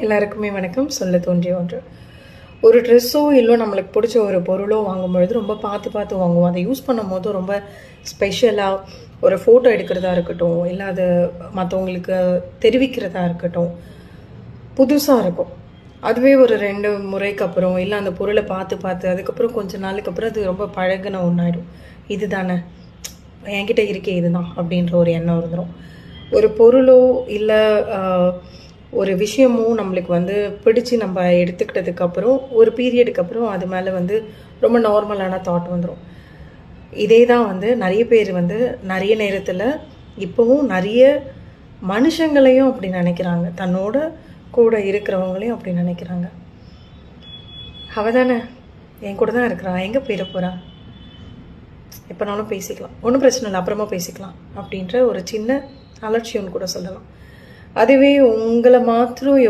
எல்லாருக்குமே வணக்கம். சொல்ல தோன்றிய ஒன்று. ஒரு ட்ரெஸ்ஸோ இல்லை நம்மளுக்கு பிடிச்ச ஒரு பொருளோ வாங்கும்பொழுது ரொம்ப பார்த்து பார்த்து வாங்குவோம். அதை யூஸ் பண்ணும்போது ரொம்ப ஸ்பெஷலாக ஒரு ஃபோட்டோ எடுக்கிறதா இருக்கட்டும், இல்லை அது மற்றவங்களுக்கு தெரிவிக்கிறதா இருக்கட்டும், புதுசாக இருக்கும். அதுவே ஒரு 2 முறைக்கு அப்புறம் இல்லை அந்த பொருளை பார்த்து பார்த்து அதுக்கப்புறம் கொஞ்சம் நாளுக்கு அப்புறம் அது ரொம்ப பழகின ஒன்றாயிடும். இது தானே என்கிட்ட இருக்கே இதுதான் அப்படின்ற ஒரு எண்ணம் வந்துடும். ஒரு பொருளோ இல்லை ஒரு விஷயமும் நம்மளுக்கு பிடிச்சி நம்ம எடுத்துக்கிட்டதுக்கப்புறம் ஒரு பீரியடுக்கு அப்புறம் அது மேலே ரொம்ப நார்மலான தாட் வந்துடும். இதே தான் நிறைய பேர் நிறைய நேரத்தில் இப்போவும் நிறைய மனுஷங்களையும் அப்படி நினைக்கிறாங்க, தன்னோட கூட இருக்கிறவங்களையும் அப்படி நினைக்கிறாங்க. அவ தானே என் கூட தான் இருக்கிறா, எங்கே போயிட போகிறா, எப்போனாலும் பேசிக்கலாம், ஒன்றும் பிரச்சனை இல்லை, அப்புறமா பேசிக்கலாம் அப்படின்ற ஒரு சின்ன அலட்சியம்னு கூட சொல்லலாம். அதுவே உங்களை மாத்திரம்